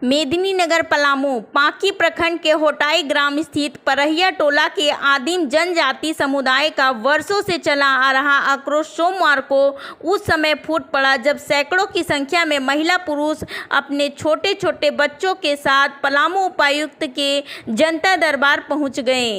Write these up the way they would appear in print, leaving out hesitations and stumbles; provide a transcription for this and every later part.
मेदिनीनगर पलामू पांकी प्रखंड के होटाई ग्राम स्थित परहिया टोला के आदिम जनजाति समुदाय का वर्षों से चला आ रहा आक्रोश सोमवार को उस समय फूट पड़ा जब सैकड़ों की संख्या में महिला पुरुष अपने छोटे छोटे बच्चों के साथ पलामू उपायुक्त के जनता दरबार पहुंच गए।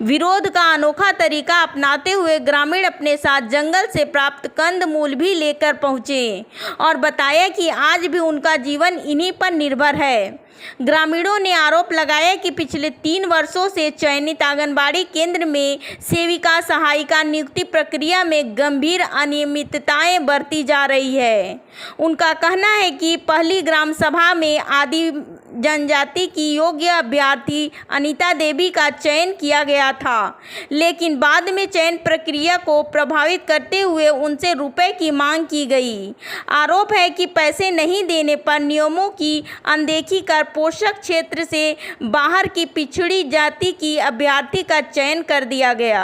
विरोध का अनोखा तरीका अपनाते हुए ग्रामीण अपने साथ जंगल से प्राप्त कंद मूल भी लेकर पहुंचे और बताया कि आज भी उनका जीवन इन्हीं पर निर्भर है। ग्रामीणों ने आरोप लगाया कि पिछले 3 वर्षों से चयनित आंगनबाड़ी केंद्र में सेविका सहायिका नियुक्ति प्रक्रिया में गंभीर अनियमितताएं बरती जा रही है। उनका कहना है कि पहली ग्राम सभा में आदि जनजाति की योग्य अभ्यर्थी अनीता देवी का चयन किया गया था, लेकिन बाद में चयन प्रक्रिया को प्रभावित करते हुए उनसे रुपए की मांग की गई। आरोप है कि पैसे नहीं देने पर नियमों की अनदेखी कर पोषक क्षेत्र से बाहर की पिछड़ी जाति की अभ्यर्थी का चयन कर दिया गया।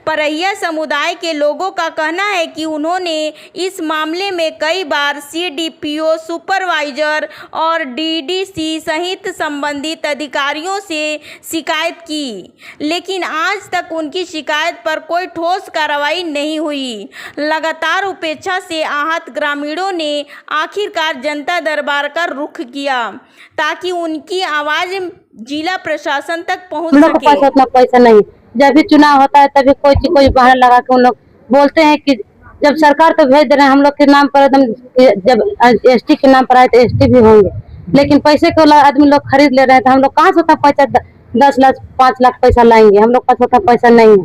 परहिया समुदाय के लोगों का कहना है कि उन्होंने इस मामले में कई बार सीडीपीओ, सुपरवाइजर और डीडीसी सहित संबंधित अधिकारियों से शिकायत की, लेकिन आज तक उनकी शिकायत पर कोई ठोस कार्रवाई नहीं हुई। लगातार उपेक्षा से आहत ग्रामीणों ने आखिरकार जनता दरबार का रुख किया ताकि उनकी आवाज जिला प्रशासन तक पहुंच सके। उतना पैसा नहीं, जब भी चुनाव होता है तभी कोई बहाना लगा के उन लोग बोलते हैं कि जब सरकार तो भेज दे रहे हैं हम लोग के नाम पर, एकदम जब एसटी के नाम पर आए तो एसटी भी होंगे, लेकिन पैसे को आदमी लोग खरीद ले रहे हैं तो हम लोग कहाँ से उतना पैसा 10 लाख 5 लाख पैसा लाएंगे। हम लोग पास उतना पैसा नहीं है,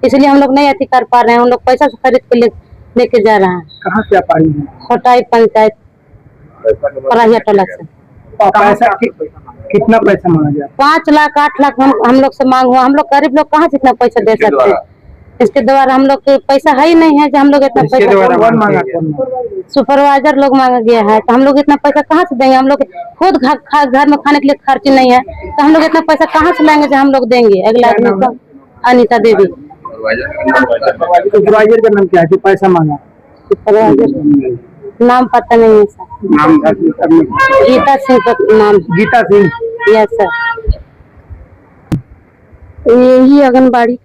इसलिए हम लोग नहीं अति कर पा रहे हैं। हम लोग पैसा से खरीद के लेके जा रहे हैं। कहाँ से आप आई हैं? होटाई पंचायत परहिया टोला से। पैसा कितना पैसा मांगा गया? 5 लाख 8 लाख हम लोग से मांग हुआ। हम लोग गरीब लोग कहाँ से इतना पैसा दे सकते हैं? इसके द्वारा हम लोग के पैसा है ही नहीं है जो हम लोग इतना पैसा। सुपरवाइजर लोग मांगा गया है तो हम लोग इतना पैसा कहाँ से देंगे? हम लोग खुद घर में खाने के लिए खर्च नहीं है तो हम लोग इतना पैसा कहाँ से लाएंगे जो हम लोग देंगे? अगला आदमी को अनीता देवी। सुपरवाइजर का नाम क्या है जो पैसा मांगा? सुपरवाइजर नाम पता नहीं है सर। नाम गीता सिंह का नाम। गीता सिंह। Yes sir. यही आंगनबाड़ी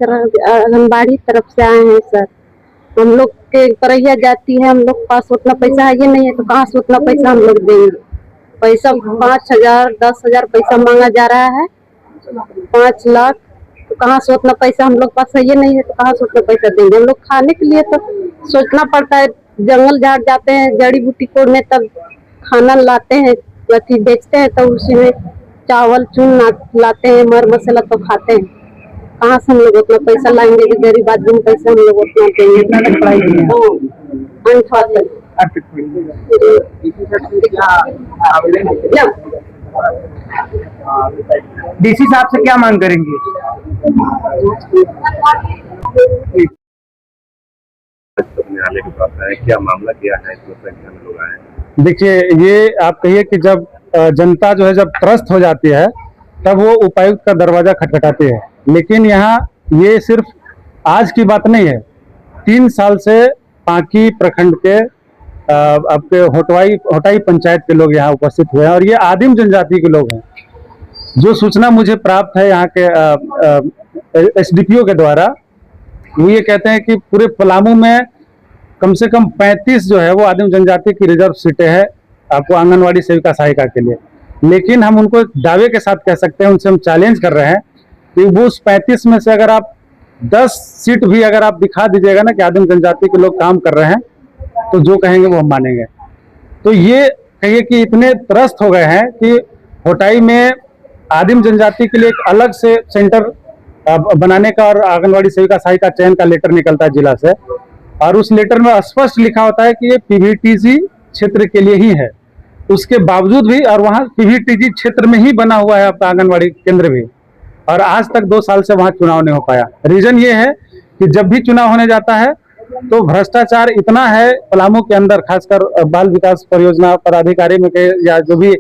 तरफ से आए हैं सर। हम लोग के परहिया जाती है, हम लोग पास उतना पैसा है नहीं है तो कहाँ से उतना पैसा हम लोग देंगे? पैसा 5,000 10,000 पैसा मांगा जा रहा है, 5 लाख तो कहाँ से उतना पैसा हम लोग पास है नहीं है तो कहाँ से उतना पैसा देंगे? हम लोग खाने के लिए तो सोचना पड़ता है, जंगल झाड़ जाते हैं जड़ी बूटी तोड़ने, तब खाना लाते हैं अथी बेचते हैं तो उसी में चावल चून लाते हैं, मर मसाला तो खाते हैं। कहाँ से हम लोग उतना पैसा लाएंगे कि गरीब आदमी पैसा हम लोग उतना देंगे? डीसी साहब से क्या मांग करेंगे? क्या मामला क्या है? लोग आए। देखिए, ये आप कहिए कि जब जनता जो है जब त्रस्त हो जाती है तब वो उपायुक्त का दरवाजा खटखटाती है, लेकिन यहाँ ये सिर्फ आज की बात नहीं है। 3 साल से पांकी प्रखंड के आपके होटाई पंचायत के लोग यहाँ उपस्थित हुए हैं और ये आदिम जनजाति के लोग हैं। जो सूचना मुझे प्राप्त है यहाँ के एसडीपीओ के द्वारा, वो ये कहते हैं कि पूरे पलामू में कम से कम 35 जो है वो आदिम जनजाति की रिजर्व सीटें हैं आपको आंगनवाड़ी सेविका सहायिका के लिए। लेकिन हम उनको दावे के साथ कह सकते हैं, उनसे हम चैलेंज कर रहे हैं कि वो उस 35 में से अगर आप 10 सीट भी अगर आप दिखा दीजिएगा ना कि आदिम जनजाति के लोग काम कर रहे हैं तो जो कहेंगे वो हम मानेंगे। तो ये कहिए कि इतने त्रस्त हो गए हैं कि होटाई में आदिम जनजाति के लिए एक अलग से सेंटर बनाने का और आंगनवाड़ी सेविका सहायिका चयन का लेटर निकलता है जिला से, और उस लेटर में स्पष्ट लिखा होता है कि ये पीवीटीजी क्षेत्र के लिए ही है। उसके बावजूद भी, और वहाँ पीवीटीजी क्षेत्र में ही बना हुआ है आपका आंगनवाड़ी केंद्र भी, और आज तक 2 साल से वहाँ चुनाव नहीं हो पाया। रीजन ये है कि जब भी चुनाव होने जाता है तो भ्रष्टाचार इतना है पलामू के अंदर, खासकर बाल विकास परियोजना पदाधिकारी में या जो भी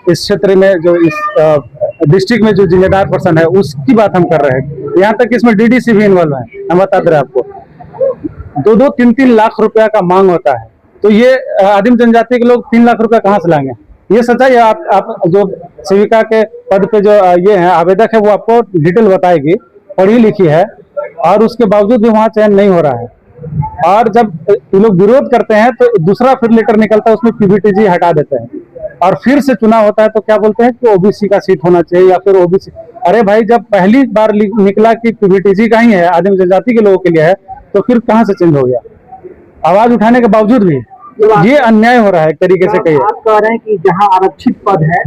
इस क्षेत्र में जो इस डिस्ट्रिक्ट में जो जिम्मेदार पर्सन है उसकी बात हम कर रहे हैं। यहाँ तक इसमें डीडीसी भी इन्वॉल्व है। हम बता दे रहे हैं आपको 2-3 लाख रुपया का मांग होता है, तो ये आदिम जनजाति के लोग 3 लाख रुपया कहाँ से लाएंगे? ये सच्चाई है। आप जो सेविका के पद पे जो ये है आवेदक है, वो आपको डिटेल बताएगी, पढ़ी लिखी है, और उसके बावजूद भी वहाँ चयन नहीं हो रहा है। और जब ये लोग विरोध करते हैं तो दूसरा फिर लेटर निकलता है, उसमें पीवीटीजी हटा देते हैं, और फिर से चुनाव होता है तो क्या बोलते हैं कि ओबीसी का सीट होना चाहिए या फिर ओबीसी। अरे भाई, जब पहली बार निकला कि पीवीटीजी का ही है, आदिम जनजाति के लोगों के लिए है, तो फिर कहाँ से चेंज हो गया? आवाज उठाने के बावजूद भी ये अन्याय हो रहा है एक तरीके से। कहिए, आप कह रहे हैं कि जहाँ आरक्षित पद है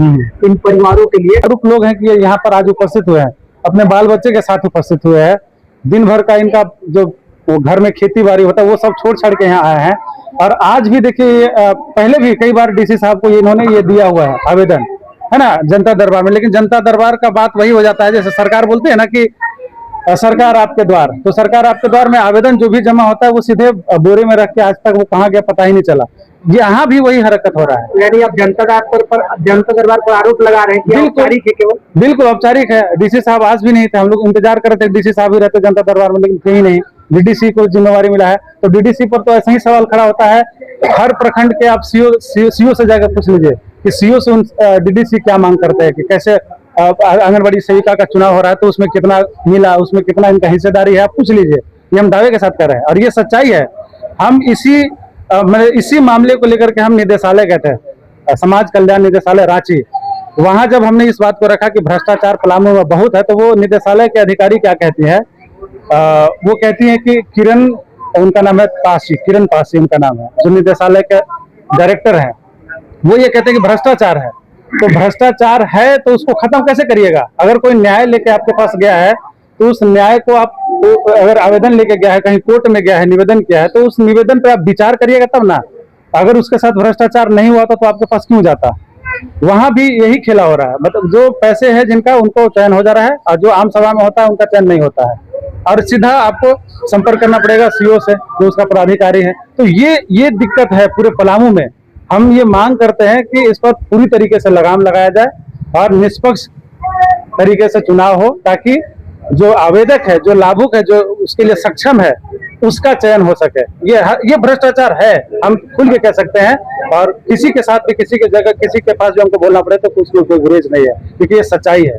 इन परिवारों के लिए, जागरूक लोग हैं कि यहाँ पर आज उपस्थित हुए हैं, अपने बाल बच्चे के साथ उपस्थित हुए हैं, दिन भर का इनका जो वो घर में खेती बाड़ी होता है वो सब छोड़ छाड़ के यहाँ आए हैं। और आज भी देखिए, पहले भी कई बार डीसी साहब को इन्होंने ये दिया हुआ है आवेदन, है ना, जनता दरबार में। लेकिन जनता दरबार का बात वही हो जाता है जैसे सरकार बोलते हैं ना कि सरकार आपके द्वार, तो सरकार आपके द्वार में आवेदन जो भी जमा होता है वो सीधे बोरे में रख के आज तक वो कहाँ गया पता ही नहीं चला। यहाँ भी वही हरकत हो रहा है। यानी आप जनता दरबार पर आरोप लगा रहे हैं कि औपचारिक है केवल? बिल्कुल औपचारिक है। डीसी साहब आज भी नहीं थे, हम लोग इंतजार कर रहे थे डीसी साहब ही रहते जनता दरबार में, लेकिन थे ही नहीं। डीडीसी को जिम्मेवारी मिला है, तो डीडीसी पर तो ऐसा ही सवाल खड़ा होता है। हर प्रखंड के आप सीओ से जाकर पूछ लीजिए कि सीओ से डीडीसी क्या मांग करते हैं, कि कैसे आंगनबाड़ी सेविका का चुनाव हो रहा है तो उसमें कितना मिला, उसमें कितना इनका हिस्सेदारी है, आप पूछ लीजिए। ये हम दावे के साथ कर रहे हैं और ये सच्चाई है। हम इसी मामले को लेकर के हम निदेशालय गए थे, समाज कल्याण निदेशालय रांची। वहां जब हमने इस बात को रखा कि भ्रष्टाचार पलामू में बहुत है, तो वो निदेशालय के अधिकारी क्या कहती है, वो कहती है कि किरण, उनका नाम है पासी, किरण पासी उनका नाम है, जो निदेशालय के डायरेक्टर हैं, वो ये कहते हैं कि भ्रष्टाचार है। तो भ्रष्टाचार है तो उसको खत्म कैसे करिएगा? अगर कोई न्याय लेके आपके पास गया है तो उस न्याय को आप, अगर आवेदन लेके गया है, कहीं कोर्ट में गया है, निवेदन किया है, तो उस निवेदन पे आप विचार करिएगा तब ना। अगर उसके साथ भ्रष्टाचार नहीं हुआ तो आपके पास क्यों जाता? वहां भी यही खेला हो रहा है। मतलब जो पैसे है जिनका, उनको चयन हो जा रहा है, और जो आम सभा में होता है उनका चयन नहीं होता है। और सीधा आपको संपर्क करना पड़ेगा सीओ से, जो उसका पदाधिकारी है। तो ये दिक्कत है पूरे पलामू में। हम ये मांग करते हैं कि इस पर पूरी तरीके से लगाम लगाया जाए और निष्पक्ष तरीके से चुनाव हो, ताकि जो आवेदक है, जो लाभुक है, जो उसके लिए सक्षम है, उसका चयन हो सके। ये भ्रष्टाचार है, हम खुल के कह सकते हैं। और किसी के साथ भी, किसी के जगह, किसी के पास भी हमको बोलना पड़े तो कुछ कोई गुरेज नहीं है, क्योंकि ये सच्चाई है।